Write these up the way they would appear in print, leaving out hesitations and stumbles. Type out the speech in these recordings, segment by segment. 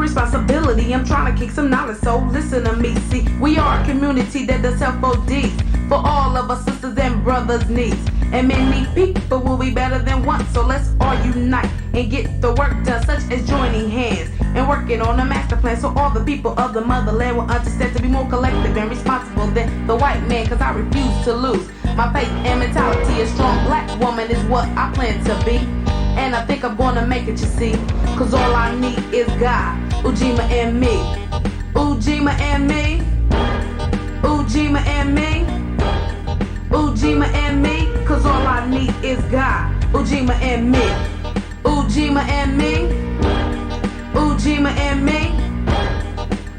responsibility. I'm trying to kick some knowledge, so listen to me. See, we are a community that does help ODs for all of our sisters and brothers' needs. And many people will be better than one, so let's all unite and get the work done, such as joining hands and working on a master plan, so all the people of the motherland will understand to be more collective and responsible than the white man, cause I refuse to lose my faith and mentality. A strong black woman is what I plan to be, and I think I'm gonna make it, you see, cause all I need is God, Ujima and me, Ujima and me, Ujima and me, Ujima and me, cause all I need is God, Ujima and me, Ujima and me, Ujima and me,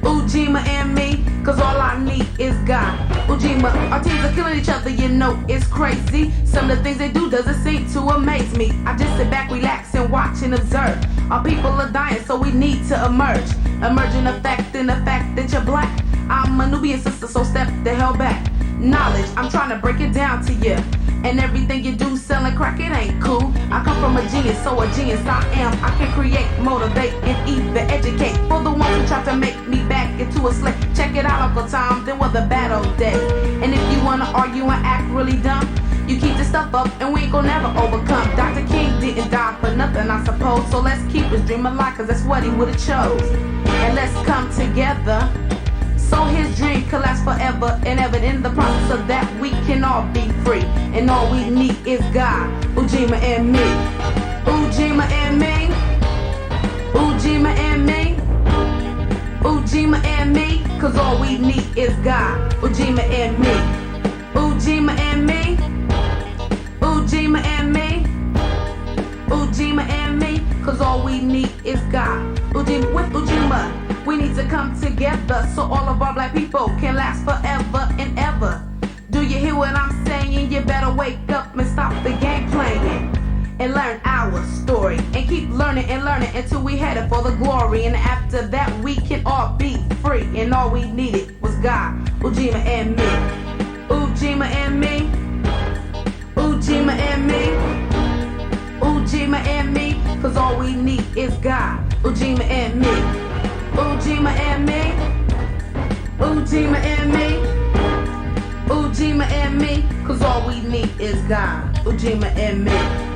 Ujima and me, cause all I need is God, Ujima. Our teams are killing each other, you know it's crazy. Some of the things they do doesn't seem to amaze me. I just sit back, relax, and watch and observe. Our people are dying, so we need to emerge. Emerging the fact that you're black. I'm a Nubian sister, so step the hell back. Knowledge, I'm trying to break it down to you. And everything you do selling crack, it ain't cool. I come from a genius, so a genius I am. I can create, motivate, and even educate. For the ones who try to make me back into a slave, check it out, Uncle Tom, then were the battle days. And if you wanna argue and act really dumb, you keep this stuff up and we ain't gonna never overcome. Dr. King didn't die for nothing, I suppose. So let's keep his dream alive, cause that's what he would've chose. And let's come together so his dream could last forever and ever. In the process of that, we can all be free. And all we need is God, Ujima and me, Ujima and me, Ujima and me, Ujima and me, cause all we need is God, Ujima and me, Ujima and me, Ujima and me, Ujima and me, cause all we need is God, Ujima. With Ujima, we need to come together so all of our black people can last forever and ever. Do you hear what I'm saying? You better wake up and stop the game playing and learn our story and keep learning and learning until we headed for the glory. And after that we can all be free. And all we needed was God, Ujima and me, Ujima and me, Ujima and me, Ujima and me, cause all we need is God, Ujima and me, Ujima and me, Ujima and me, Ujima and me, cause all we need is God, Ujima and me.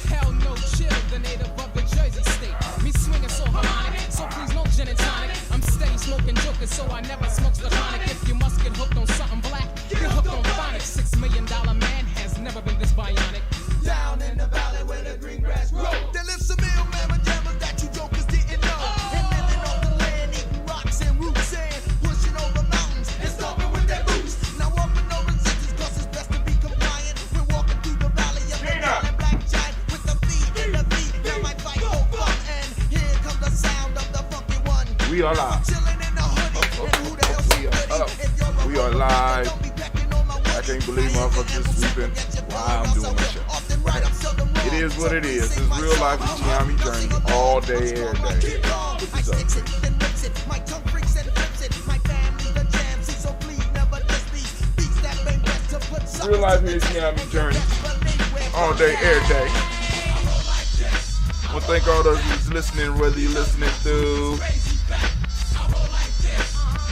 Hell no chill, the native of the Jersey. gin and tonic. I'm steady smoking jokers, so I never smoke the chronic. If you must get hooked on something black, get hooked on phonics. $6 million man has never been this bionic. Down in the valley where the green grass grows, there lives some ill mamma jammers that you jokers didn't know. And living off the land, eating rocks and roots, and pushing over mountains and stomping with their boots. Now offer no resistance, cause it's best to be compliant. We're walking through the valley of the tall and black giant with the feet in the beat. Now my fight for fun, and here comes the sound of the funky one. We are live. We are live. I can't believe motherfuckers sleeping while I'm doing my show. It is what it is. It's real life with Gianni Journey all day, every day. What's up? Real life here is Gianni Journey all day, every day. I want to thank all those who's listening, whether you're listening through.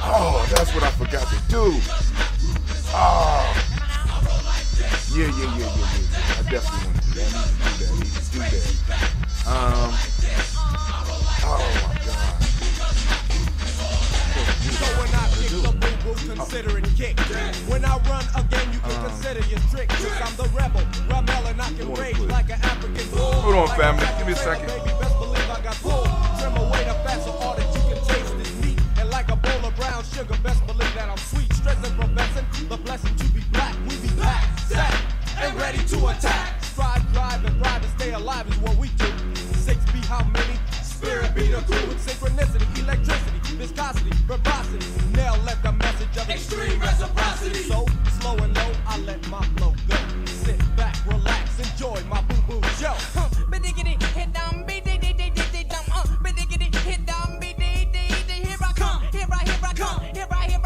Oh, that's what I forgot to do. Oh. Yeah. I definitely want to do that. I need to do that. Oh my God. So when I kick the boo-boo, consider it kick. When I run again, you can consider your trick. Cause I'm the rebel, Ramel, and I can rage like an African bull. Hold on, family. Give me a second. Baby, best believe I got pulled. Trim away the fat so all that you can taste is meat. And like a bowl of brown sugar, best believe that I'm sweet. Stressing, professing, the blessing to be black. We be packed, set, and ready to attack. Strive, drive, and thrive and stay alive is what we do. 6B, how many? Spirit be the crew with synchronicity, electricity, viscosity, verbosity. Nail let the message of extreme reciprocity. So, slow and low, I let my flow go. Sit back, relax, enjoy my boo-boo show. Bidiggity, hit down, bidiggity, hit down, here I come, here I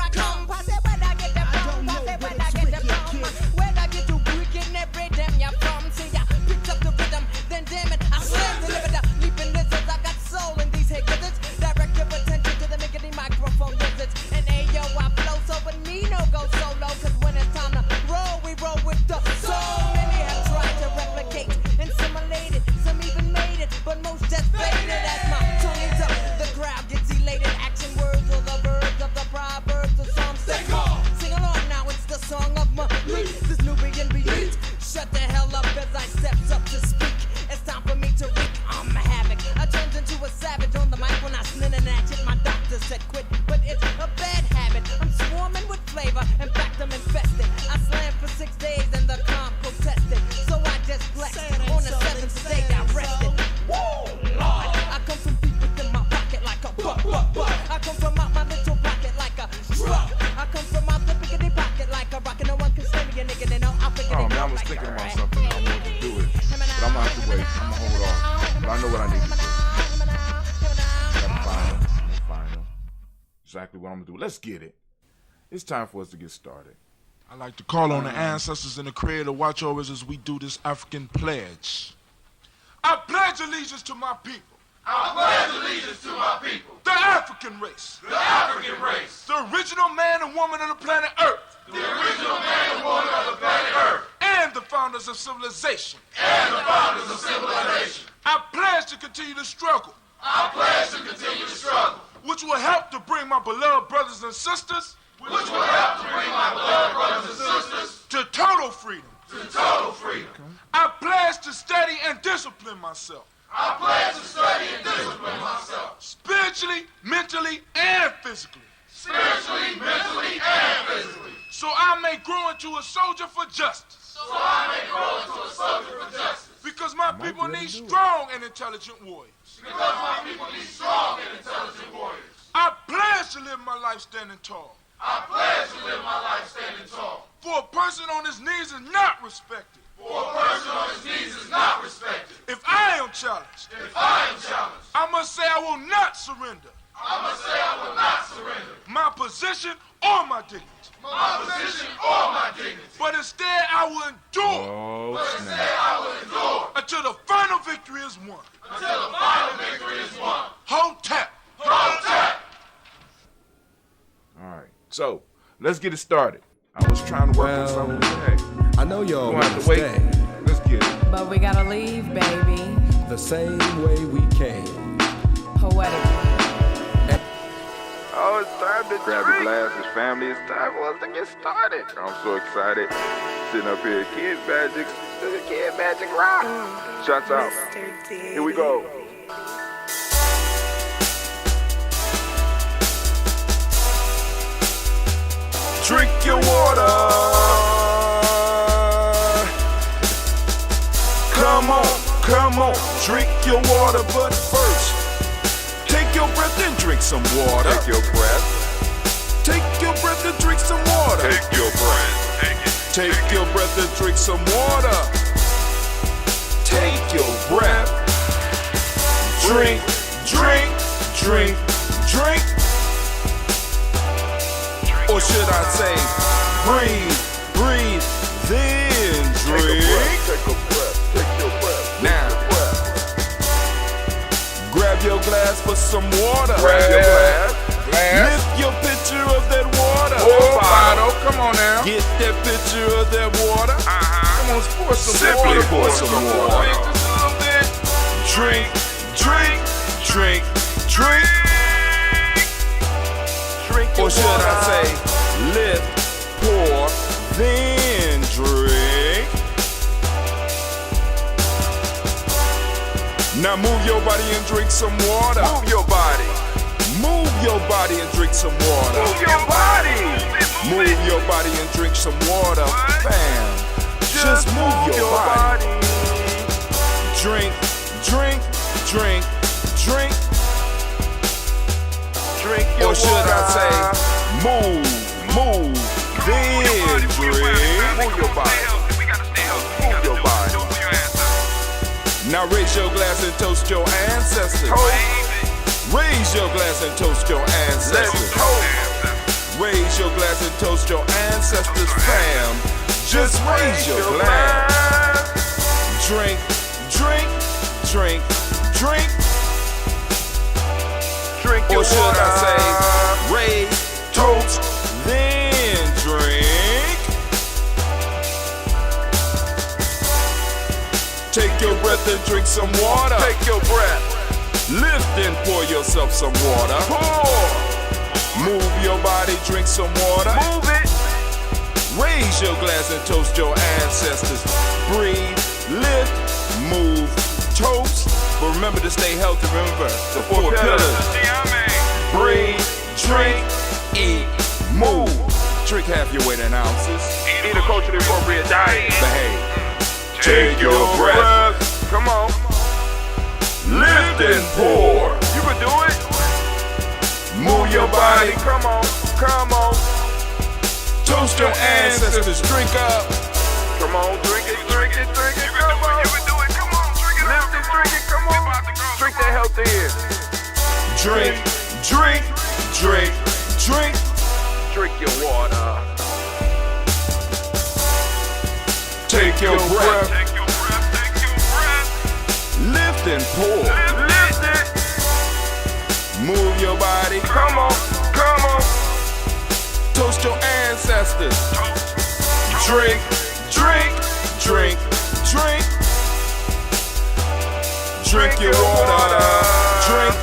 come. Pass it when I get the bomb, pass it when I get the bomb. When I get to wicked, every damn you from. See ya, picked up the rhythm, then damn it, I slam the limit. Leaping lizards, I got soul in these head gizzards. Direct your attention to the miggity microphone lizards. And ayo, I flow so, but me no go solo. Cause when it's time to roll, we roll with the soul. Many have tried to replicate and simulate it. Some even made it, but most just faded. As my tongue is up, the crowd gets elated. Action words or the words of the Proverbs, the Psalms. Sing along now, it's the song of my beat. This Nubian beat. Shut the hell up as I steps up to speak. It's time for me to wreak havoc. I turned into a savage on the mic when I slid and acted. My doctor said quit, but it's a bad habit. I'm swarming with flavor, in fact I'm infested. I slammed for 6 days and the comp protested. So I just flexed on the 7th day I rested. Woo, Lord, I come from deep within my pocket like a buck. I come from out my little pocket like a truck. I come from out the biggity pocket like a rock. And no one can stand me a nigga, they know I'll figure it out. Oh man, I was thinking about something. I wanted to do it, but I'm gonna have to wait. I'm gonna hold off. But I know what I need to do. I'm gonna find them. Exactly what I'm gonna do. Let's get it. It's time for us to get started. I like to call on the ancestors in the Creator to watch over us as we do this African pledge. I pledge allegiance to my people. I pledge allegiance to my people. The African race. The African race. The original man and woman of the planet Earth. The original man and woman of the planet Earth. And the founders of civilization. And the founders of civilization. I pledge to continue to struggle. I pledge to continue to struggle. Which will help to bring my beloved brothers and sisters. Which will help to bring my beloved brothers and sisters. To total freedom. To total freedom. I pledge to study and discipline myself. I pledge to study and discipline myself. Spiritually, mentally, and physically. Spiritually, mentally, and physically. So I may grow into a soldier for justice. So I may grow into a soldier for justice. Because my people need strong and intelligent warriors. Because my people need strong and intelligent warriors. I pledge to live my life standing tall. I pledge to live my life standing tall. For a person on his knees is not respected. For a person on his knees is not respected. If I am challenged, I must say I will not surrender. I must say I will not surrender. My position or my dignity. My position or my dignity. But instead I will endure. Until the final victory is won. Until the final victory is won. Hotep. Hotep. All right, so let's get it started. I was trying to work on something today. I know y'all We're gonna have to want wait. to stay Let's get it. But we gotta leave, baby. the same way we came. Poetically. And y'all. It's time to grab your glasses, family. It's time for us to get started. I'm so excited. Sitting up here, Kid Magic Rock. Shouts out. Here we go. Drink your water. Come on, drink your water, but first, take your breath and drink some water. Take your breath. Take your breath and drink some water. Take your breath. Take your breath and drink some water. Take your breath. Drink. Or should I say, breathe, then drink. Take a breath. Now, grab your glass for some water. Grab your glass. Lift your pitcher of that water. Bottle. Come on now. Get that pitcher of that water. Come on, pour some water. Simply pour some water. Just a little bit. Drink. Or should I say, lift, pour, then drink. Now move your body and drink some water. Move your body and drink some water. Move your body and drink some water. Bam. Just move your body. Drink. Or should I say, move, then drink. Move your body. Now raise your glass and toast your ancestors. Raise your glass and toast your ancestors. Raise your glass and toast your ancestors, fam. Just raise your glass. Drink. Or should I say, raise, toast, then drink. Take your breath and drink some water. Take your breath. Lift and pour yourself some water. Pour. Move your body, drink some water. Move it. Raise your glass and toast your ancestors. Breathe, lift, move, toast. But remember to stay healthy. Remember the four pillars. Breathe, drink, eat, move. Drink half your weight in ounces. Eat a culturally appropriate diet. Behave. Take your breath. Come on. Lift and pour. You can do it. Move your body. Come on. Toast your ancestors. Drink up. Come on, drink it. Come on. You can do it. Come on, drink it. Lift and drink it. Come on. Drink that health in. Drink. Drink your water. Take your breath. Lift and pour. Lift it. Move your body. Come on. Toast your ancestors. Drink. Drink your water. Drink.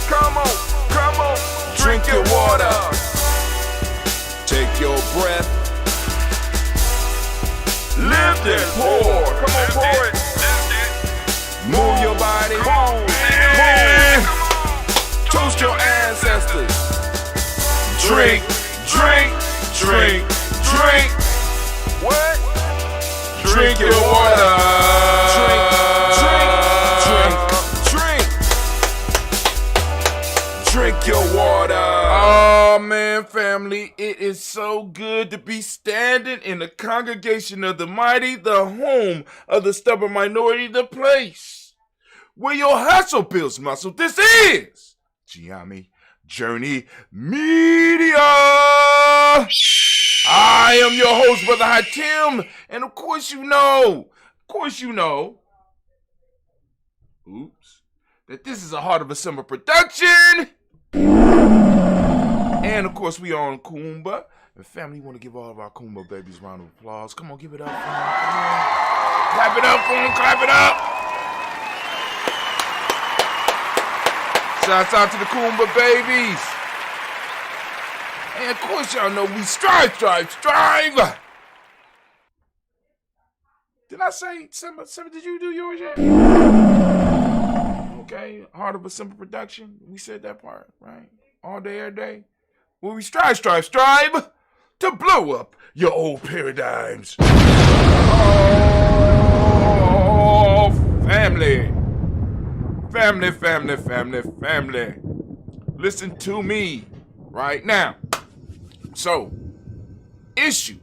Come on. Drink your water. Take your breath. Lift and pour. Come on, pour it. Move your body. Move. Toast your ancestors. Drink. What? Drink your water. Drink your water. Oh man, family, it is so good to be standing in the congregation of the mighty, the home of the stubborn minority, the place where your hustle builds muscle. This is Giami Journey Media. I am your host, Brother Hatim, and of course you know, that this is a Heart of a Summer production. And of course we are on Kuumba. And family, want to give all of our Kuumba babies a round of applause. Come on, give it up for them. Clap it up for them, clap it up. Shouts out to the Kuumba babies. And of course, y'all know we strive. Did I say Simba? Did you do yours yet? Okay, Heart of a Simple Production. We said that part, right? All day, every day. Well, we strive to blow up your old paradigms. Oh, family. Listen to me right now. So, issue.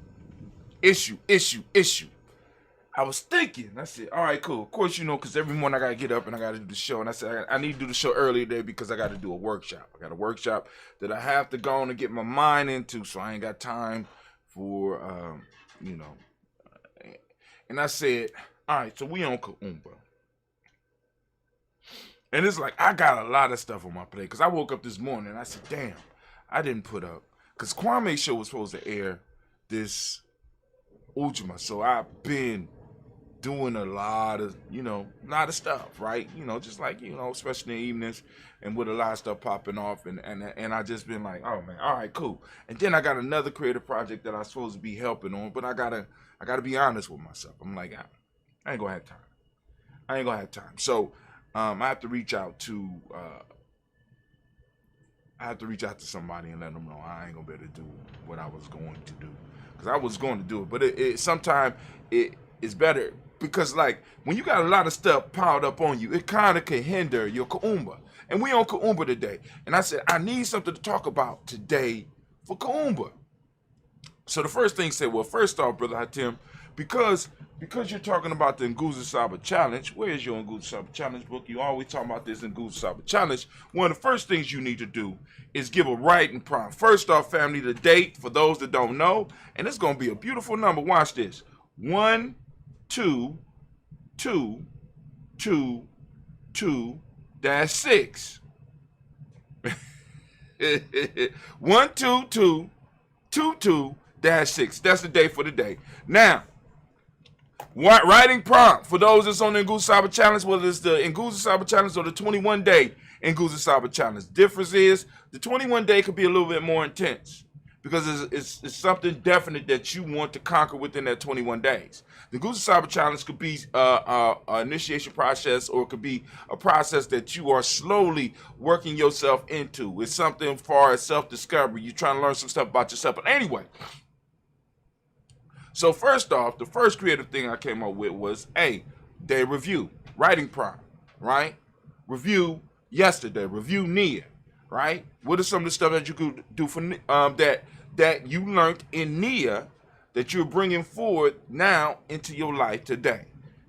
I was thinking, I said, all right, cool. Of course, you know, because every morning I got to get up and I got to do the show. And I said, I need to do the show early today because I got to do a workshop. I got a workshop that I have to go on and get my mind into, so I ain't got time for, you know. And I said, all right, so we on Kuumba. And it's like, I got a lot of stuff on my plate because I woke up this morning and I said, damn, I didn't put up. Because Kwame's show was supposed to air this Ujima. So I've been doing a lot of stuff, right? You know, just like, you know, especially in the evenings and with a lot of stuff popping off. And I just been like, oh man, all right, cool. And then I got another creative project that I'm supposed to be helping on, but I gotta be honest with myself. I'm like, I ain't gonna have time. So I have to reach out to somebody and let them know I ain't gonna be able to do what I was going to do. Because I was going to do it, but sometimes it is better because, like, when you got a lot of stuff piled up on you, it kind of can hinder your Kuumba. And we on Kuumba today. And I said, I need something to talk about today for Kuumba. So the first thing said, well, first off, Brother Hatim, because you're talking about the Nguzo Saba Challenge, where is your Nguzo Saba Challenge book? You always talk about this Nguzo Saba Challenge. One of the first things you need to do is give a writing prompt. First off, family, the date, for those that don't know, and it's going to be a beautiful number. Watch this. 1, 2, 2, 2, 2, -6. 1, 2, 2, 2, 2, -6. That's the date for the day. Now, writing prompt for those that's on the Nguzo Saba Challenge, whether it's the Nguzo Saba Challenge or the 21-day Nguzo Saba Challenge. Difference is the 21-day could be a little bit more intense because it's something definite that you want to conquer within that 21 days. The Nguzo Saba Challenge could be an initiation process, or it could be a process that you are slowly working yourself into. It's something as far as self-discovery. You're trying to learn some stuff about yourself. But anyway, so first off, the first creative thing I came up with was, day review, writing prompt, right? Review yesterday, review Nia, right? What are some of the stuff that you could do for that you learned in Nia that you're bringing forward now into your life today?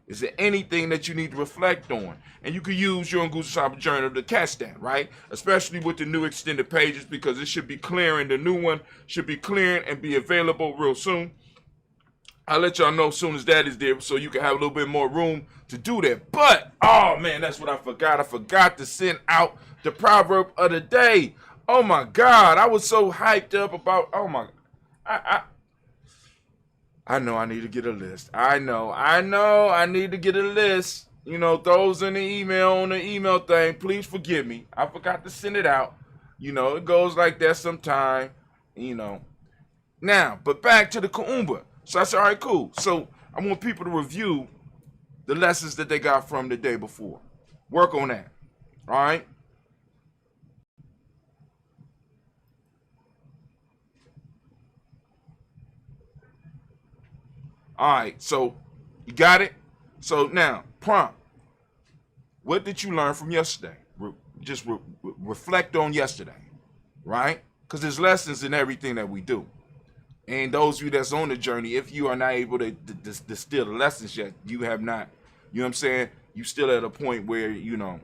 Is there anything that you need to reflect on? And you can use your Nguzo Saba journal to catch that, right? Especially with the new extended pages, because it should be clearing. The new one should be clearing and be available real soon. I'll let y'all know as soon as that is there so you can have a little bit more room to do that. But, oh man, that's what I forgot. I forgot to send out the proverb of the day. Oh my God, I was so hyped up about, oh my, I know I need to get a list. I know I need to get a list. You know, those in the email, on the email thing, please forgive me. I forgot to send it out. You know, it goes like that sometime, you know. Now, but back to the Kuumba. So I said, all right, cool. So I want people to review the lessons that they got from the day before. Work on that. All right? All right, so you got it? So now, prompt. What did you learn from yesterday? Just reflect on yesterday, right? Because there's lessons in everything that we do. And those of you that's on the journey, if you are not able to distill the lessons yet, you have not, you know what I'm saying? You still at a point where, you know,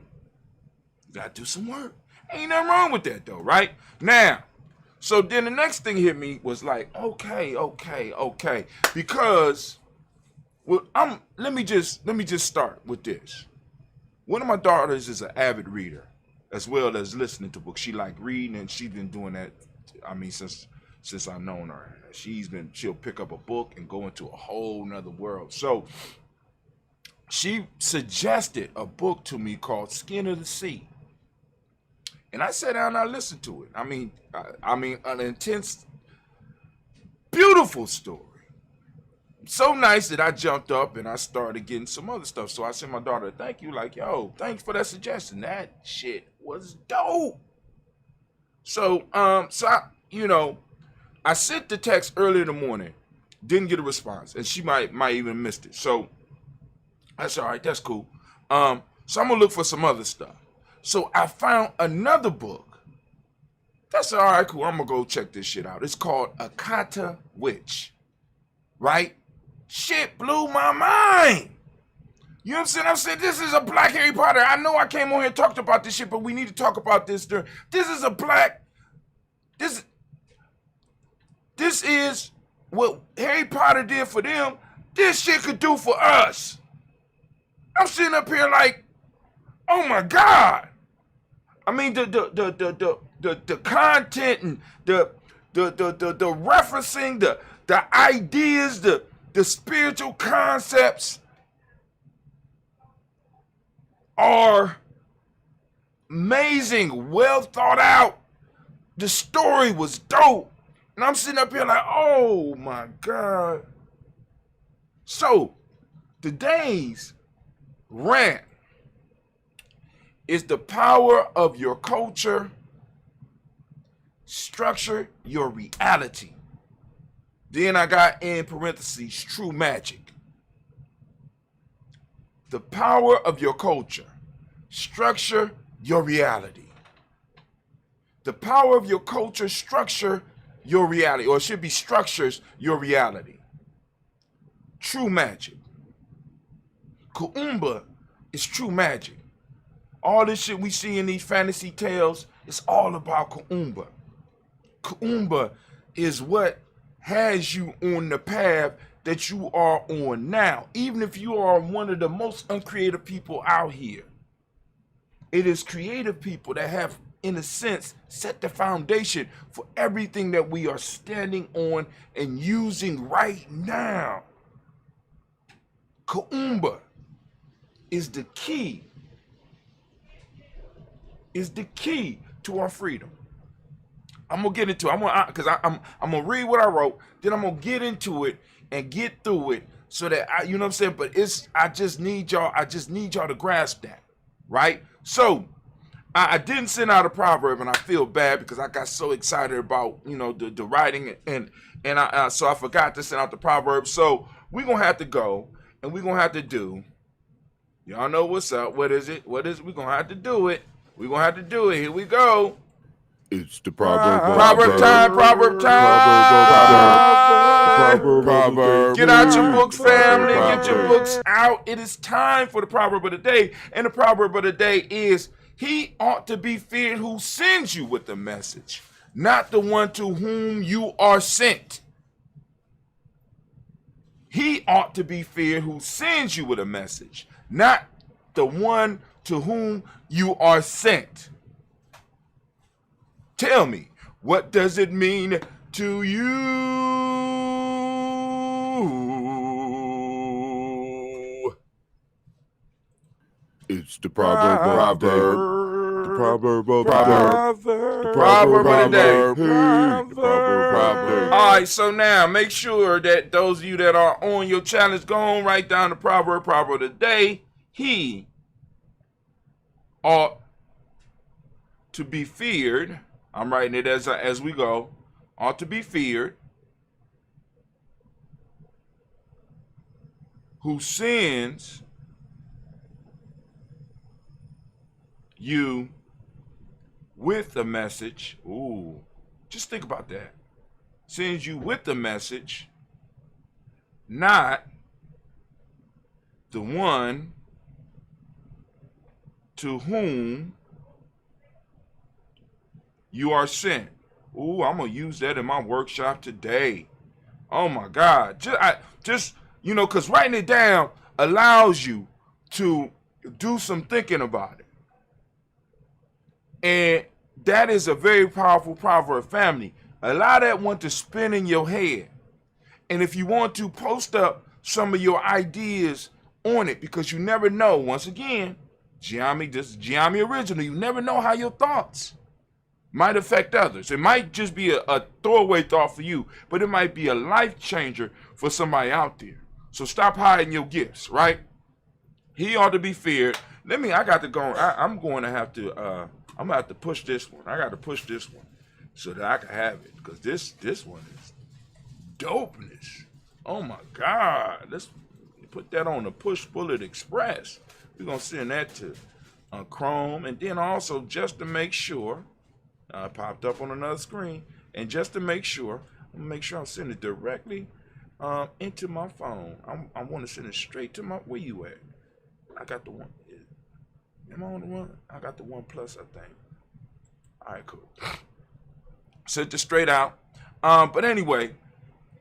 you got to do some work. Ain't nothing wrong with that though, right? Now, so then the next thing hit me was like, okay. Because, well, let me just start with this. One of my daughters is an avid reader, as well as listening to books. She like reading, and she's been doing that, I mean, since I've known her. She'll pick up a book and go into a whole nother world. So she suggested a book to me called Skin of the Sea. And I sat down and I listened to it. I mean, an intense, beautiful story. So nice that I jumped up and I started getting some other stuff. So I sent my daughter, thank you, like, yo, thanks for that suggestion. That shit was dope. So, I sent the text early in the morning, didn't get a response, and she might even missed it. So that's all right, that's cool. So I'm gonna look for some other stuff. So I found another book. That's all right, cool. I'm gonna go check this shit out. It's called Akata Witch, right? Shit blew my mind. You know what I'm saying? I'm saying this is a black Harry Potter. I know I came on here and talked about this shit, but we need to talk about this during. This is what Harry Potter did for them. This shit could do for us. I'm sitting up here like, oh my God. I mean the content and the referencing, the ideas, the spiritual concepts are amazing, well thought out. The story was dope. And I'm sitting up here like, oh my God. So, today's rant is the power of your culture, structure your reality. Then I got in parentheses, true magic. The power of your culture, structure your reality. The power of your culture, structure your reality, or it should be structures your reality. True magic. Kuumba is true magic. All this shit we see in these fantasy tales, it's all about Kuumba. Kuumba is what has you on the path that you are on now, even if you are one of the most uncreative people out here. It is creative people that have, in a sense, set the foundation for everything that we are standing on and using right now. Kuumba is the key to our freedom. I'm gonna get into it. I'm gonna read what I wrote, then I'm gonna get into it and get through it so that you know what I'm saying. But I just need y'all to grasp that, right? So I didn't send out a proverb, and I feel bad because I got so excited about the writing and so I forgot to send out the proverb. So we're gonna have to go and we're gonna have to do. Y'all know what's up. What is it? We're gonna have to do it. We're gonna have to do it. Here we go. It's the proverb time. Get out your books, family. Get your books out. It is time for the proverb of the day. And the proverb of the day is, he ought to be feared who sends you with the message, not the one to whom you are sent. He ought to be feared who sends you with a message, not the one to whom you are sent. Tell me, what does it mean to you? It's the proverb of the day. All right, so now make sure that those of you that are on your challenge, go on, write down the proverb of the day. He ought to be feared. I'm writing it as we go. Ought to be feared. Who sends you with the message. Ooh, just think about that. Sends you with the message, not the one to whom you are sent. Ooh, I'm gonna use that in my workshop today. Oh my God, just because writing it down allows you to do some thinking about it, and that is a very powerful proverb, family. Allow that one to spin in your head, and if you want to, post up some of your ideas on it, because you never know. Once again, Giammi, this is Giammi original. You never know how your thoughts might affect others. It might just be a throwaway thought for you, but it might be a life changer for somebody out there. So stop hiding your gifts, right? He ought to be feared. I got to go. I'm going to have to. I'm gonna have to push this one. I got to push this one so that I can have it, because this one is dopeness. Oh my God! Let's put that on the Push Bullet Express. We're gonna send that to Chrome, and then also just to make sure, popped up on another screen, and just to make sure, I'm gonna make sure I send it directly into my phone. I want to send it straight to my. Where you at? I got the one. Am I on the one? I got the One Plus, I think. All right, cool. Sent it straight out. But anyway,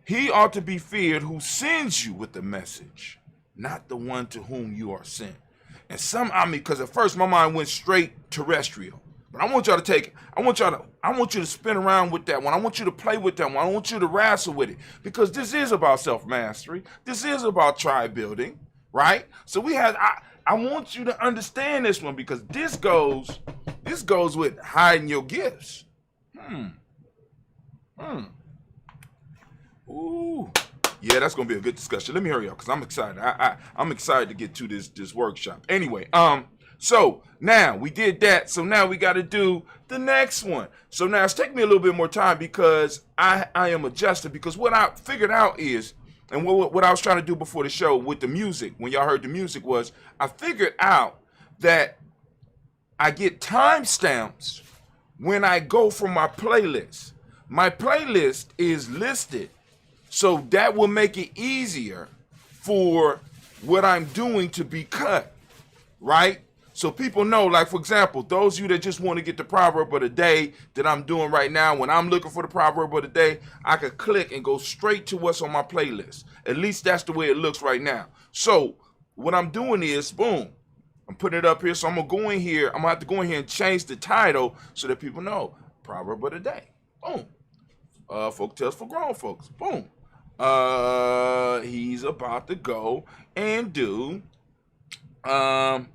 he ought to be feared who sends you with the message, not the one to whom you are sent. And because at first my mind went straight terrestrial. But I want y'all to take it. I want you to spin around with that one. I want you to play with that one. I want you to wrestle with it. Because this is about self-mastery. This is about tribe building, right? So I want you to understand this one, because this goes with hiding your gifts. Ooh. Yeah, that's gonna be a good discussion. Let me hurry up, because I'm excited. I'm excited to get to this workshop. Anyway, so now we did that. So now we got to do the next one. So now it's taking me a little bit more time, because I am adjusted, because what I figured out is, and what I was trying to do before the show with the music, when y'all heard the music, was I figured out that I get timestamps when I go from my playlist. My playlist is listed, so that will make it easier for what I'm doing to be cut, right? So people know, like, for example, those of you that just want to get the proverb of the day that I'm doing right now, when I'm looking for the proverb of the day, I could click and go straight to what's on my playlist. At least that's the way it looks right now. So what I'm doing is, boom, I'm putting it up here. So I'm going to go in here. I'm going to have to go in here and change the title so that people know proverb of the day. Boom. Folk tales for grown folks. Boom. He's about to go and do, I'm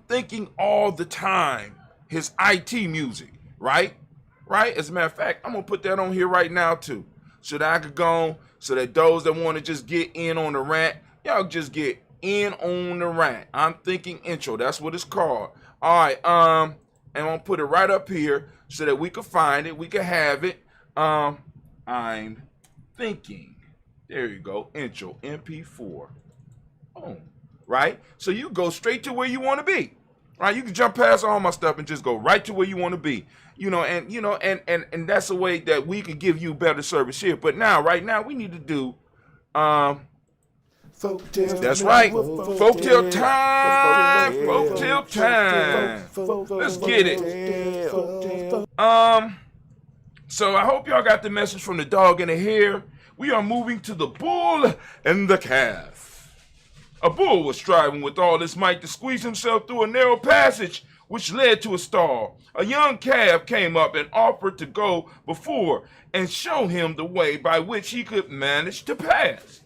thinking all the time, his IT music, right? Right? As a matter of fact, I'm going to put that on here right now, too. So that I could go, so that those that want to just get in on the rant, y'all just get in on the rant. I'm thinking intro. That's what it's called. All right. And I'm going to put it right up here so that we can find it. We can have it. I'm thinking. There you go. Intro. MP4. Boom. Right? So you go straight to where you want to be. Right? You can jump past all my stuff and just go right to where you want to be. And that's a way that we can give you better service here. But now, right now, we need to do Folktale. That's right. Folktale time. Folktale time. Let's get it. So I hope y'all got the message from the dog and the hare. We are moving to the bull and the calf. A bull was striving with all his might to squeeze himself through a narrow passage which led to a stall. A young calf came up and offered to go before and show him the way by which he could manage to pass.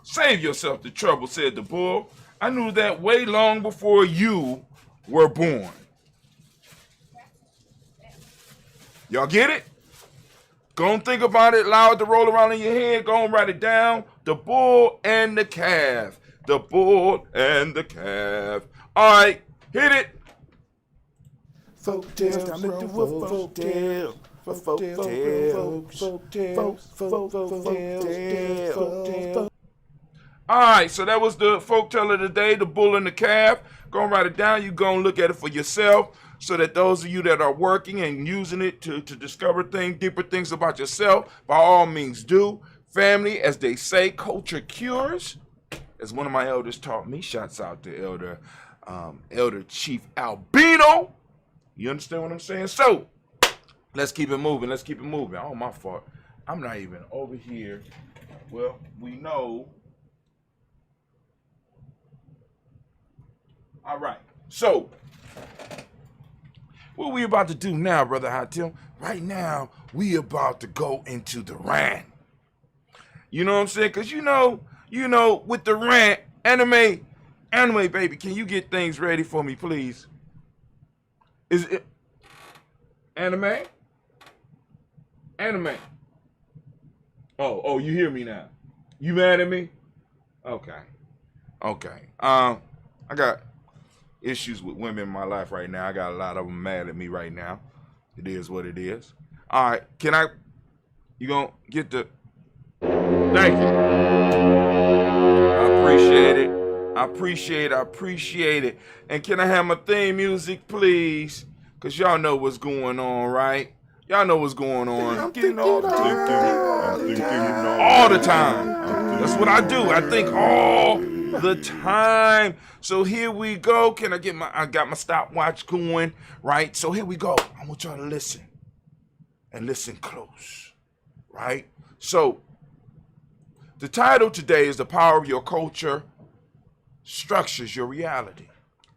Save yourself the trouble, said the bull. I knew that way long before you were born. Y'all get it? Go and think about it, allow it to roll around in your head. Go and write it down. The bull and the calf. The bull and the calf. All right, hit it. Folktales, time to do a folktale. Folktale. All right, so that was the folktale of the day, the bull and the calf. Go and write it down. You go and look at it for yourself, so that those of you that are working and using it to discover deeper things about yourself, by all means do. Family, as they say, culture cures. As one of my elders taught me, shouts out to Elder Chief Albino. You understand what I'm saying? So, let's keep it moving. Let's keep it moving. Oh, my fault. I'm not even over here. Well, we know. All right. So, what we about to do now, Brother Hatim? Right now, we about to go into the rant. You know what I'm saying? Because you know, with the rant, anime, baby, can you get things ready for me, please? Is it Anime? Anime. Oh, you hear me now. You mad at me? Okay. I got issues with women in my life right now. I got a lot of them mad at me right now. It is what it is. All right, you gonna get the, thank you. I appreciate it. And can I have my theme music, please? Because y'all know what's going on, right? Y'all know what's going on. I'm thinking all the time. All the time. That's what I do. I think all the time. So here we go. I got my stopwatch going, right? So here we go. I want y'all to listen. And listen close, right? So the title today is The Power of Your Culture Structures Your Reality.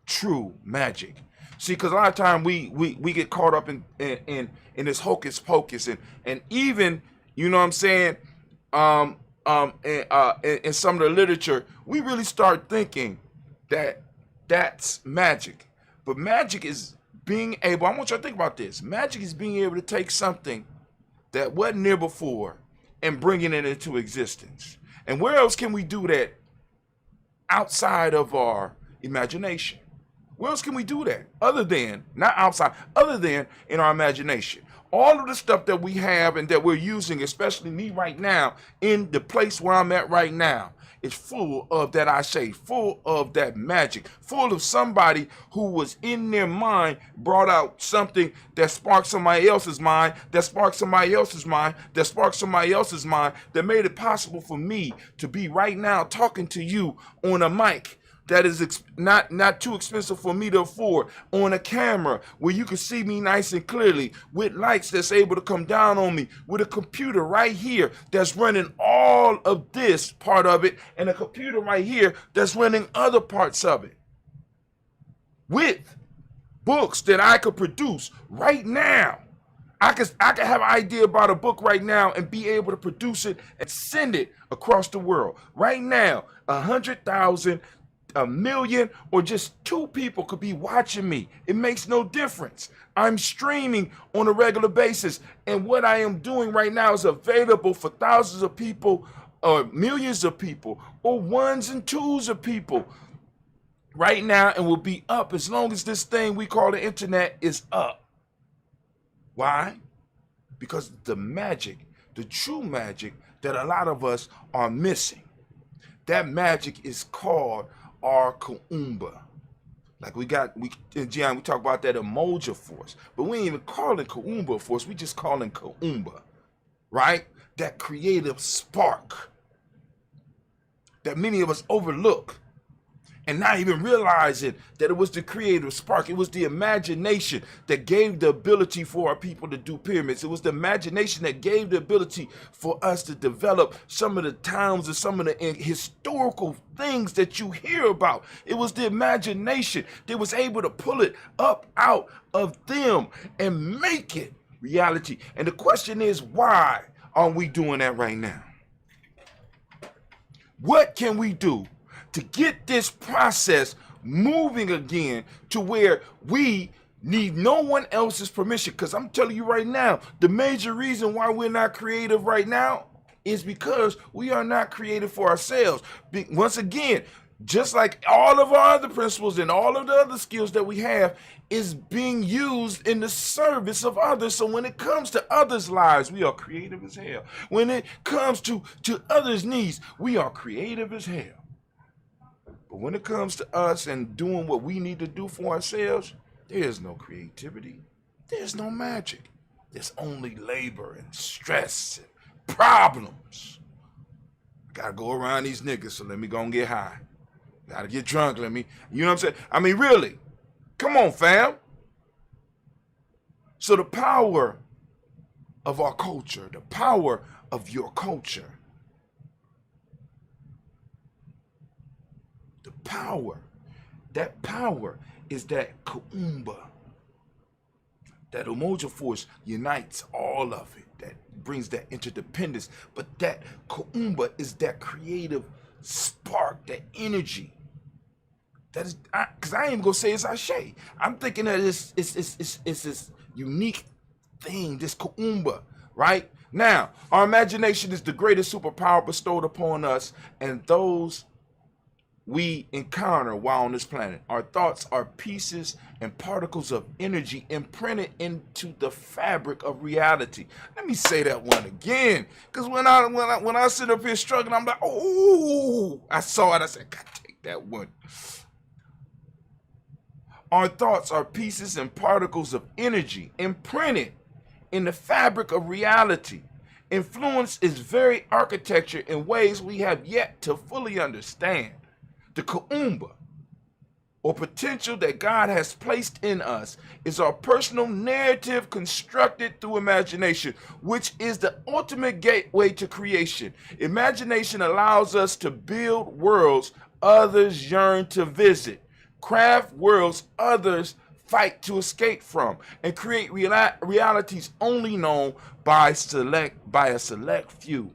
True magic. See, because a lot of time we get caught up in this hocus pocus and even, you know what I'm saying, in some of the literature, we really start thinking that that's magic. But magic is being able, I want you to think about this. Magic is being able to take something that wasn't there before and bringing it into existence. And where else can we do that outside of our imagination? Where else can we do that? Other than in our imagination. All of the stuff that we have and that we're using, especially me right now, in the place where I'm at right now, is full of that full of that magic, full of somebody who was in their mind, brought out something that sparked somebody else's mind, that sparked somebody else's mind, that sparked somebody else's mind, that made it possible for me to be right now talking to you on a mic that is not too expensive for me to afford, on a camera where you can see me nice and clearly, with lights that's able to come down on me, with a computer right here that's running all of this part of it, and a computer right here that's running other parts of it, with books that I could produce right now. I could have an idea about a book right now and be able to produce it and send it across the world. Right now, 100,000, a million, or just 2 people could be watching me. It makes no difference. I'm streaming on a regular basis, and what I am doing right now is available for thousands of people, or millions of people, or ones and twos of people right now, and will be up as long as this thing we call the internet is up. Why? Because the magic, the true magic that a lot of us are missing. That magic is called our Kuumba. Like in Gian, we talk about that emoji force, but we ain't even calling Kuumba force, we just calling Kuumba, right? That creative spark that many of us overlook, and not even realizing that it was the creative spark. It was the imagination that gave the ability for our people to do pyramids. It was the imagination that gave the ability for us to develop some of the towns and some of the historical things that you hear about. It was the imagination that was able to pull it up out of them and make it reality. And the question is, why aren't we doing that right now? What can we do to get this process moving again to where we need no one else's permission? Because I'm telling you right now, the major reason why we're not creative right now is because we are not creative for ourselves. Once again, just like all of our other principles and all of the other skills that we have is being used in the service of others. So when it comes to others' lives, we are creative as hell. When it comes to others' needs, we are creative as hell. But when it comes to us and doing what we need to do for ourselves, there is no creativity. There's no magic. There's only labor and stress and problems. I gotta go around these niggas, so let me go and get high. Gotta get drunk, you know what I'm saying? I mean, really, come on, fam. So the power of our culture, the power of your culture, that power is that Kuumba. That emoji force unites all of it, that brings that interdependence. But that Kuumba is that creative spark, that energy. That is, because I ain't even gonna say it's Ashe. I'm thinking that it's this unique thing, this Kuumba, right? Now, our imagination is the greatest superpower bestowed upon us and those we encounter while on this planet. Our thoughts are pieces and particles of energy imprinted into the fabric of reality. Let me say that one again, because when I sit up here struggling, I'm like, oh, I saw it. I said, God, take that one. Our thoughts are pieces and particles of energy imprinted in the fabric of reality. Influence is very architecture in ways we have yet to fully understand. The Kuumba, or potential that God has placed in us, is our personal narrative constructed through imagination, which is the ultimate gateway to creation. Imagination allows us to build worlds others yearn to visit, craft worlds others fight to escape from, and create realities only known by a select few.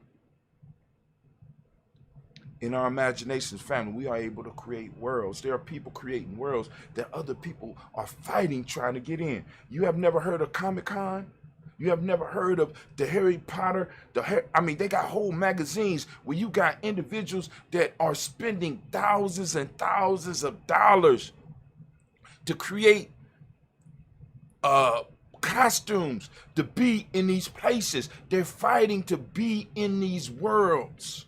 In our imaginations, family, we are able to create worlds. There are people creating worlds that other people are fighting, trying to get in. You have never heard of Comic-Con? You have never heard of the Harry Potter? They got whole magazines where you got individuals that are spending thousands and thousands of dollars to create costumes, to be in these places. They're fighting to be in these worlds.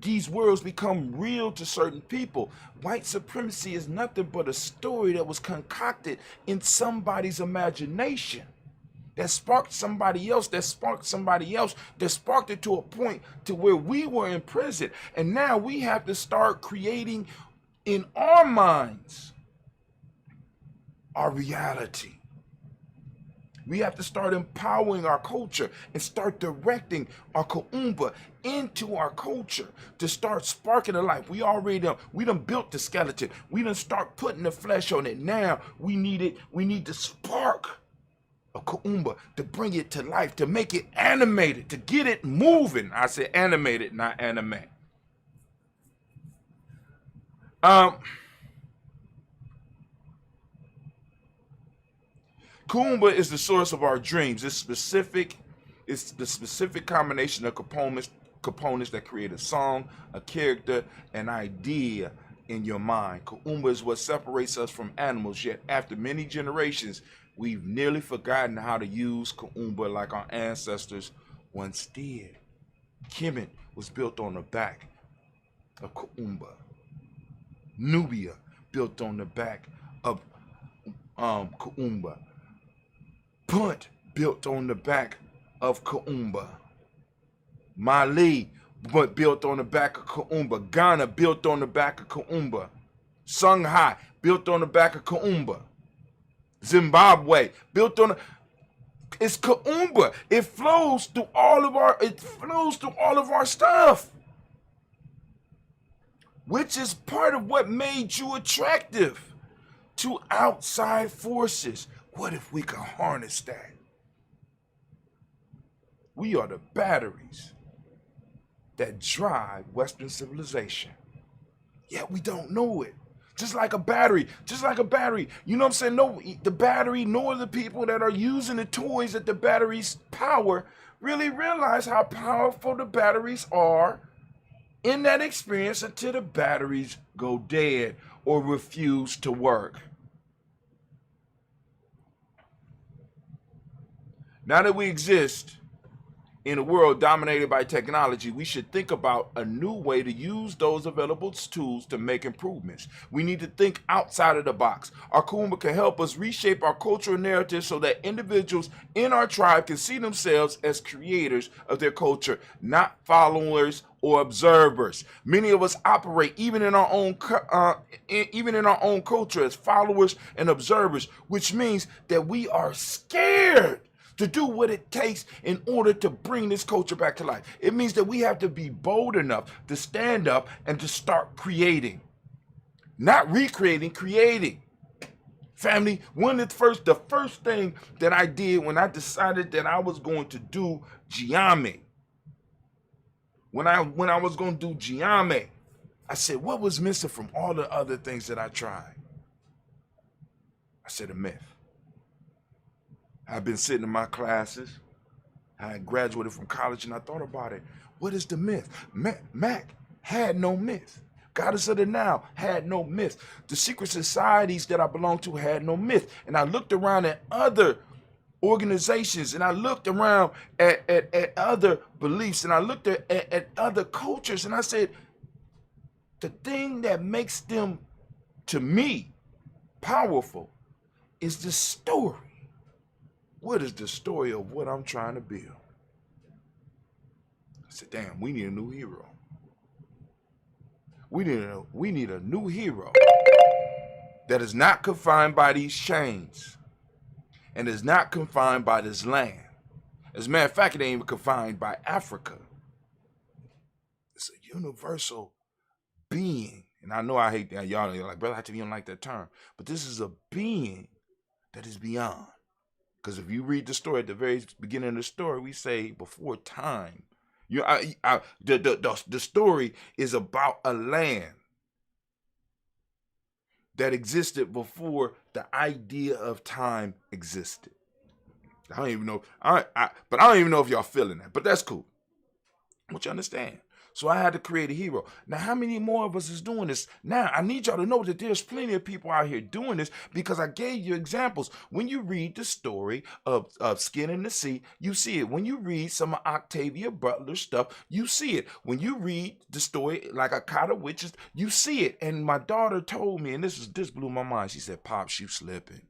These worlds become real to certain people. White supremacy is nothing but a story that was concocted in somebody's imagination. That sparked somebody else, that sparked it to a point to where we were imprisoned. And now we have to start creating in our minds our reality. We have to start empowering our culture and start directing our Kuumba into our culture to start sparking the life. We done built the skeleton. We done start putting the flesh on it. Now we need the spark of Kuumba to bring it to life, to make it animated, to get it moving. I said animated, not anime. Kuumba is the source of our dreams. It's the specific combination of components that create a song, a character, an idea in your mind. Kuumba is what separates us from animals, yet after many generations, we've nearly forgotten how to use Kuumba like our ancestors once did. Kemet was built on the back of Kuumba. Nubia built on the back of Kuumba. Punt built on the back of Kuumba. Mali built on the back of Kuumba. Ghana built on the back of Kuumba. Shanghai built on the back of Kuumba. Zimbabwe built on it's Kuumba. It flows through all of our stuff, which is part of what made you attractive to outside forces. What if we could harness that? We are the batteries that drive Western civilization. Yet we don't know it. Just like a battery. You know what I'm saying? No, the battery, nor the people that are using the toys that the batteries power really realize how powerful the batteries are in that experience until the batteries go dead or refuse to work. Now that we exist in a world dominated by technology, we should think about a new way to use those available tools to make improvements. We need to think outside of the box. Our Kuumba can help us reshape our cultural narrative so that individuals in our tribe can see themselves as creators of their culture, not followers or observers. Many of us operate even in our own culture as followers and observers, which means that we are scared to do what it takes in order to bring this culture back to life. It means that we have to be bold enough to stand up and to start creating. Not recreating, creating. Family, the first thing that I did when I decided that I was going to do Giame, when I was going to do Giame, I said, what was missing from all the other things that I tried? I said, a myth. I've been sitting in my classes. I had graduated from college and I thought about it. What is the myth? Mac had no myth. Goddess of the Nile had no myth. The secret societies that I belonged to had no myth. And I looked around at other organizations and I looked around at other beliefs and I looked at other cultures and I said, the thing that makes them, to me, powerful is the story. What is the story of what I'm trying to build? I said, damn, we need a new hero. We need a new hero that is not confined by these chains and is not confined by this land. As a matter of fact, it ain't even confined by Africa. It's a universal being. And I know I hate that. Y'all are like, brother, I don't like that term. But this is a being that is beyond. Because if you read the story, at the very beginning of the story, we say before time. The story is about a land that existed before the idea of time existed. I don't even know. But I don't even know if y'all feeling that. But that's cool. I want you to understand. So I had to create a hero. Now, how many more of us is doing this? Now, I need y'all to know that there's plenty of people out here doing this because I gave you examples. When you read the story of Skin in the Sea, you see it. When you read some of Octavia Butler's stuff, you see it. When you read the story like Akata Witches, you see it. And my daughter told me, and this blew my mind. She said, "Pops, you slipping."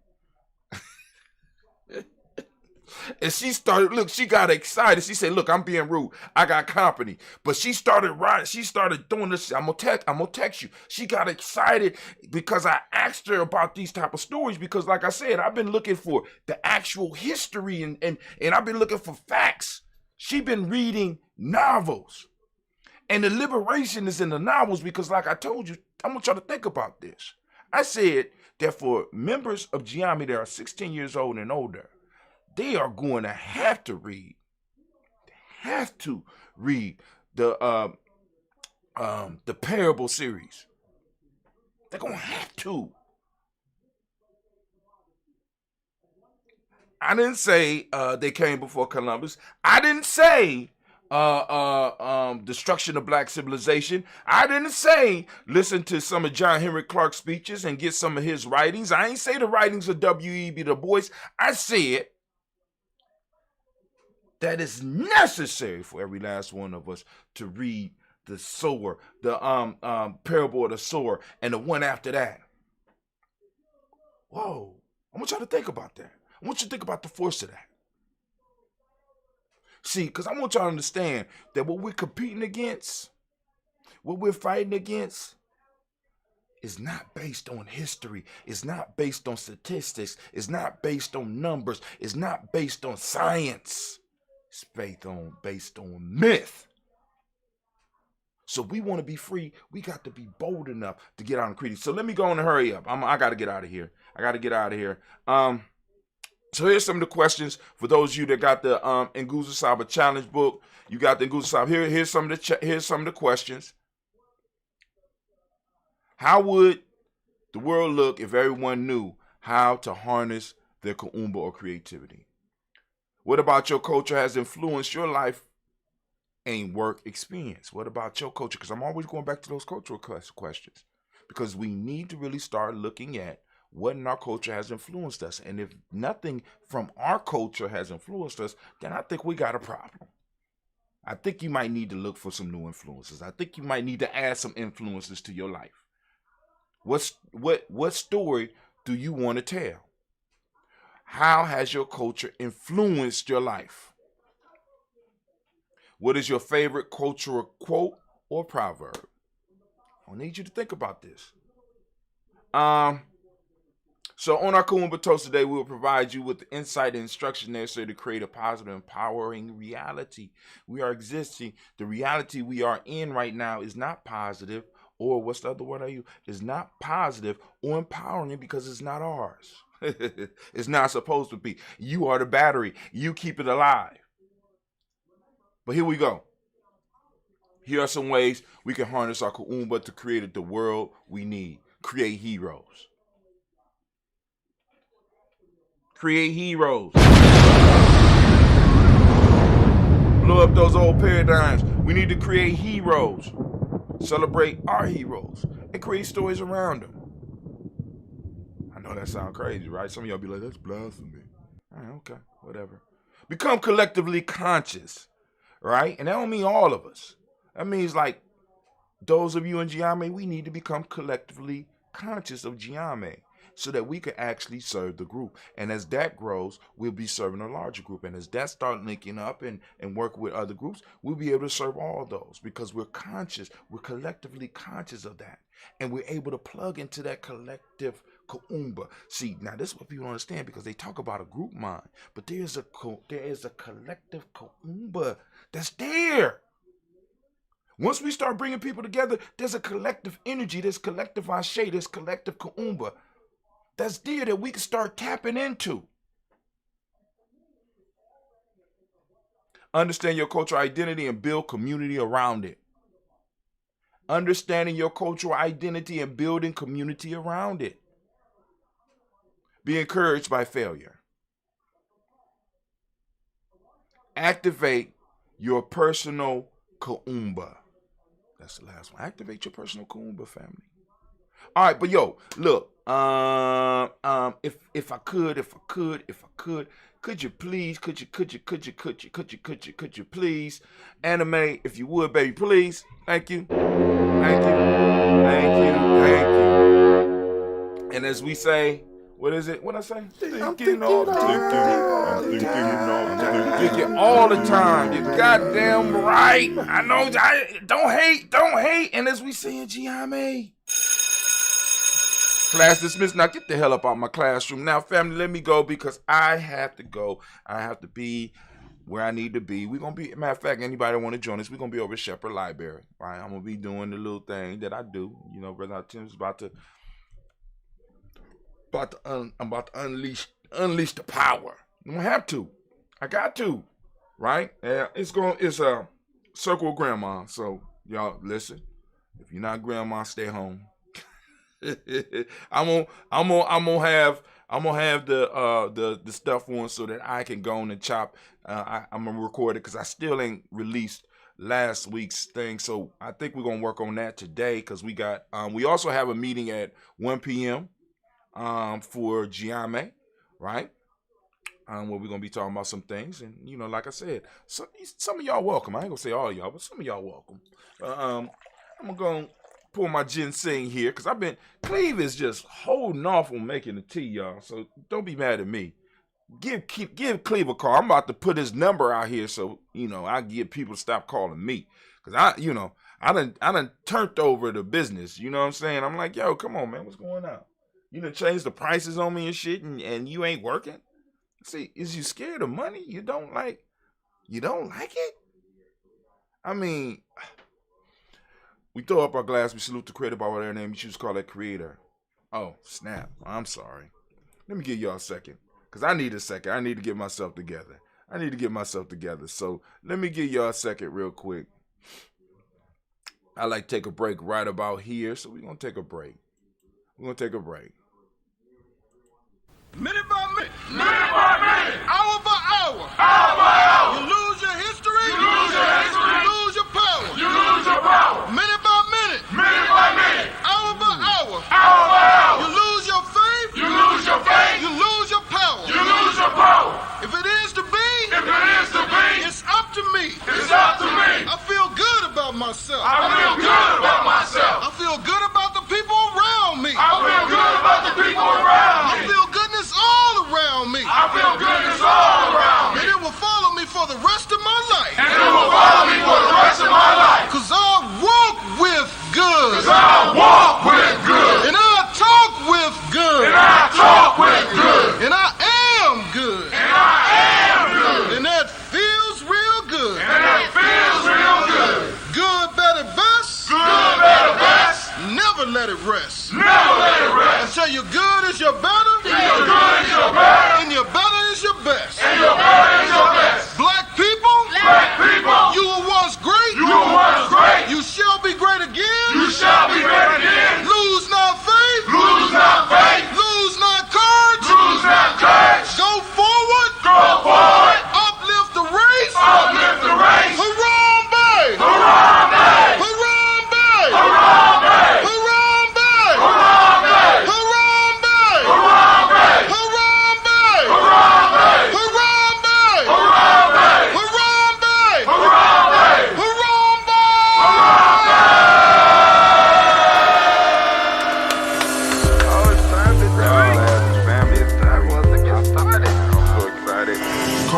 And she started, look, she got excited. She said, "Look, I'm being rude. I got company." But she started writing. She started doing this. I'm gonna text you. She got excited because I asked her about these type of stories because, like I said, I've been looking for the actual history and I've been looking for facts. She been reading novels. And the liberation is in the novels because, like I told you, I want y'all to think about this. I said that for members of Giambi that are 16 years old and older, they are going to have to read the Parable series. They're going to have to. I didn't say they came before Columbus. I didn't say destruction of black civilization. I didn't say listen to some of John Henry Clark's speeches and get some of his writings. I ain't say the writings of W.E.B. Du Bois. I said that is necessary for every last one of us to read the sower, the parable of the sower, and the one after that. Whoa. I want y'all to think about that. I want you to think about the force of that. See, because I want y'all to understand that what we're competing against, what we're fighting against, is not based on history. It's not based on statistics. It's not based on numbers. It's not based on science. It's based on myth. So we want to be free. We got to be bold enough to get out and create. So let me go on and hurry up. I got to get out of here. So here's some of the questions for those of you that got the Nguzo Saba challenge book. You got the Nguzo Saba. Here's some of the questions. How would the world look if everyone knew how to harness their Kuumba or creativity? What about your culture has influenced your life and work experience? What about your culture? Because I'm always going back to those cultural questions. Because we need to really start looking at what in our culture has influenced us. And if nothing from our culture has influenced us, then I think we got a problem. I think you might need to look for some new influences. I think you might need to add some influences to your life. What story do you want to tell? How has your culture influenced your life? What is your favorite cultural quote or proverb? I need you to think about this. So on our Kuumba Toast today, we will provide you with the insight and instruction necessary to create a positive, empowering reality. We are existing. The reality we are in right now is not positive, or what's the other word I use? Is not positive or empowering because it's not ours. It's not supposed to be. You are the battery. You keep it alive. But here we go. Here are some ways we can harness our Kuumba to create the world we need. Create heroes. Create heroes. Blow up those old paradigms. We need to create heroes. Celebrate our heroes and create stories around them. I know that sounds crazy, right? Some of y'all be like, that's blasphemy. All right, okay, whatever. Become collectively conscious, right? And that don't mean all of us. That means like those of you in Giame, we need to become collectively conscious of Giame so that we can actually serve the group. And as that grows, we'll be serving a larger group. And as that starts linking up and work with other groups, we'll be able to serve all those because we're conscious. We're collectively conscious of that. And we're able to plug into that collective Kuumba. See, now this is what people don't understand because they talk about a group mind, but there is a collective Kuumba that's there. Once we start bringing people together, there's a collective energy, there's collective ashe, there's collective Kuumba that's there that we can start tapping into. Understand your cultural identity and build community around it. Understanding your cultural identity and building community around it. Be encouraged by failure. Activate your personal Kuumba. That's the last one. Activate your personal Kuumba, family. All right, but yo, look. If I could you please, could you please, anime, if you would, baby, please. Thank you. And as we say, what is it? What I say? I'm thinking all the time. You're goddamn right. I know. Don't hate. And as we say in Giame, class dismissed. Now get the hell up out my classroom. Now, family, let me go because I have to go. I have to be where I need to be. We're going to be, matter of fact, anybody want to join us, we're going to be over at Shepherd Library, right? I'm going to be doing the little thing that I do. You know, Brother Tim's about to unleash the power. I don't have to. I got to, right? It's a circle of grandma. So y'all listen. If you're not grandma, stay home. I'm gonna have the stuff on so that I can go on and chop. I'm gonna record it because I still ain't released last week's thing. So I think we're gonna work on that today because we got we also have a meeting at 1 p.m. For Giame, right? Where we're gonna be talking about some things, and you know, like I said, some of y'all welcome. I ain't gonna say all of y'all, but some of y'all welcome. I'm gonna pour my ginseng here because Cleve is just holding off on making the tea, y'all. So don't be mad at me. Give Cleve a call. I'm about to put his number out here so you know I get people to stop calling me because I done turned over the business. You know what I'm saying? I'm like, yo, come on, man, what's going on? You done changed the prices on me and shit, and you ain't working. See, is you scared of money? You don't like it? I mean, we throw up our glass, we salute the creator by whatever name you choose to call that creator. Oh, snap. I'm sorry. Let me give y'all a second. Because I need a second. I need to get myself together. So let me give y'all a second real quick. I like to take a break right about here. So we're going to take a break. Minute by minute. Hour by hour. You lose your history. You lose your power. Minute by minute. Hour by hour. You lose your faith. You lose your power. If it is to be, it's up to me. I feel good about myself. I feel good about the people around me. I feel goodness all around me. And it will follow me for the rest of my life. Cause I walk with good. And I talk with good. And I am good. And that feels real good. Good, better, best. Never let it rest. Until your good is your better. And your better is your best. Black people. You were once great. You shall be great again. Lose not faith. Lose not courage. Go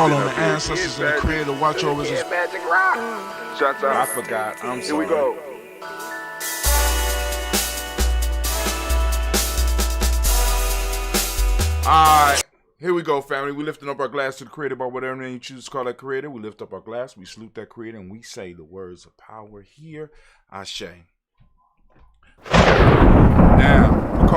call on the ancestors and the creator, watch over us. Magic Rock. Shut up. I forgot. I'm Here sorry. we go. Alright, here we go, family. We lifting up our glass to the creator by whatever name you choose to call that creator. We lift up our glass, we salute that creator, and we say the words of power here. Ashe. Now, we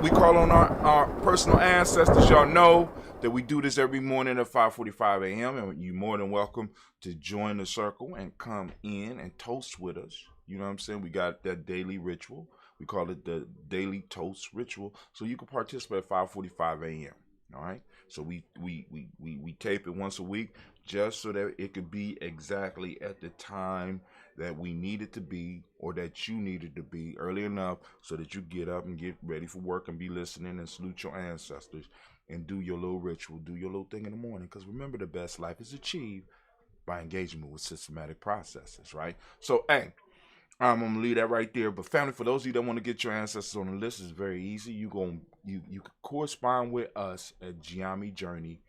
call on our personal ancestors. Y'all know that we do this every morning at 5:45 a.m. and you're more than welcome to join the circle and come in and toast with us. You know what I'm saying? We got that daily ritual. We call it the daily toast ritual. So you can participate at 5:45 a.m. All right. So we tape it once a week just so that it could be exactly at the time that we need it to be, or that you needed to be early enough so that you get up and get ready for work and be listening and salute your ancestors and do your little ritual, do your little thing in the morning. Because remember, the best life is achieved by engagement with systematic processes, right? So, hey, I'm gonna leave that right there. But family, for those of you that want to get your ancestors on the list, it's very easy. You can correspond with us at Giami Journey.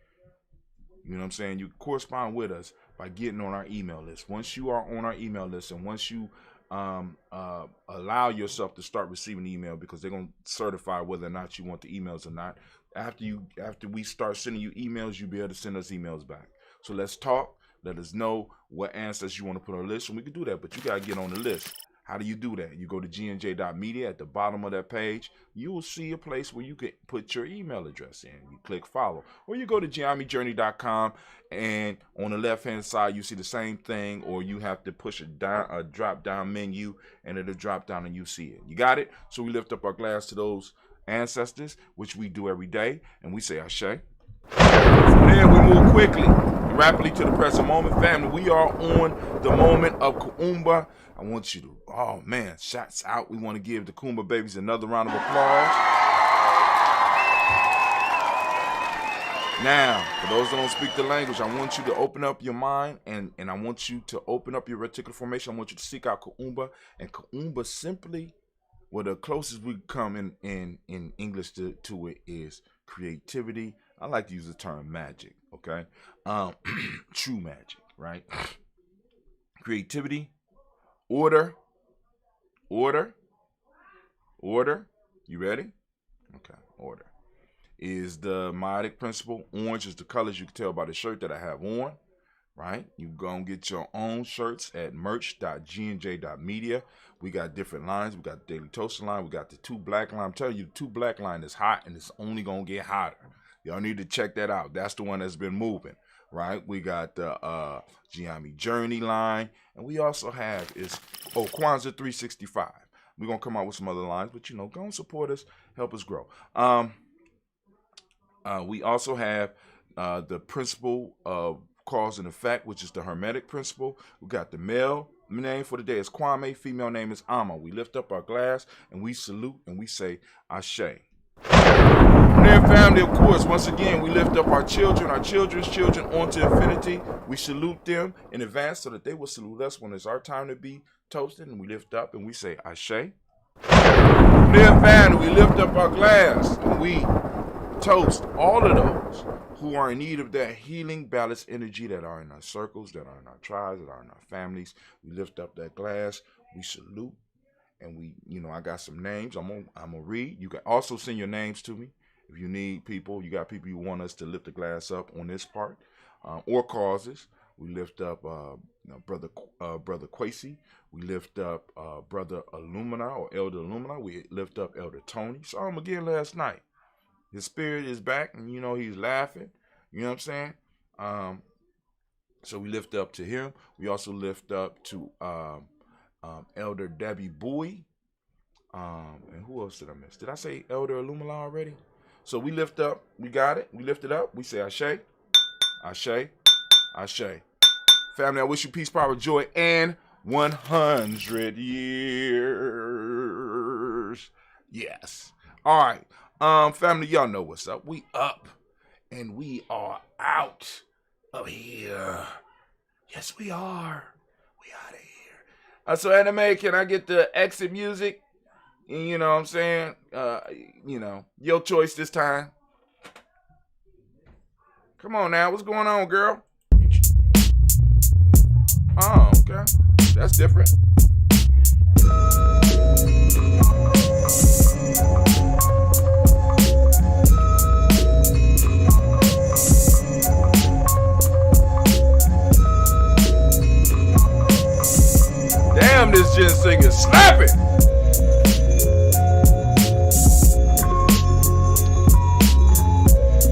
You know what I'm saying? You can correspond with us by getting on our email list. Once you are on our email list, and once you allow yourself to start receiving email, because they're gonna certify whether or not you want the emails or not. After we start sending you emails, you'll be able to send us emails back. So let's talk. Let us know what ancestors you want to put on the list, and we can do that. But you gotta get on the list. How do you do that? You go to gnj.media. At the bottom of that page, you will see a place where you can put your email address in. You click follow. Or you go to giamijourney.com, and on the left-hand side, you see the same thing, or you have to push a drop-down menu, and it'll drop down and you see it. You got it? So we lift up our glass to those ancestors, which we do every day, and we say Ashe. From there, we move quickly and rapidly to the present moment. Family, we are on the moment of Kuumba. I want you to, oh man, shots out. We want to give the Kuumba babies another round of applause. Now, for those that don't speak the language, I want you to open up your mind, and I want you to open up your reticular formation. I want you to seek out Kuumba. And Kuumba simply, well, the closest we come in English to it is creativity. I like to use the term magic, okay? True magic, right? Creativity, order. You ready? Okay, order. Is the Myotic principle. Orange is the colors you can tell by the shirt that I have on, right? You go and get your own shirts at merch.gnj.media. We got different lines. We got the Daily Toaster line. We got the 2 Black line. I'm telling you, the 2 Black line is hot, and it's only going to get hotter. Y'all need to check that out. That's the one that's been moving, right? We got the Giami Journey line, and we also have Kwanzaa 365. We're going to come out with some other lines, but, go and support us, help us grow. We also have the principle of cause and effect, which is the Hermetic principle. We got the male name for the day is Kwame, female name is Amma. We lift up our glass, and we salute, and we say Ashe. Then family, of course, once again, we lift up our children, our children's children onto infinity. We salute them in advance so that they will salute us when it's our time to be toasted, and we lift up and we say Ashe. Then family, we lift up our glass and we toast all of those who are in need of that healing, balanced energy that are in our circles, that are in our tribes, that are in our families. We lift up that glass, we salute, and we, I got some names I'm gonna read. You can also send your names to me if you need people. You got people you want us to lift the glass up on this part, or causes. We lift up brother Quasi. We lift up brother Illumina or Elder Illumina. We lift up Elder Tony. Saw him again last night. His spirit is back, and he's laughing. You know what I'm saying? So we lift up to him. We also lift up to Elder Debbie Bowie. And who else did I miss? Did I say Elder Illumina already? So we lift up. We got it. We lift it up. We say Ashe, Ashe, Ashe. Family, I wish you peace, power, joy, and 100 years. Yes. All right. Family, y'all know what's up. We up and we are out of here. Yes, we are. We out of here. So Anime, can I get the exit music? You know what I'm saying? Your choice this time. Come on now, what's going on, girl? Oh, okay. That's different. Damn, this ginseng is snapping.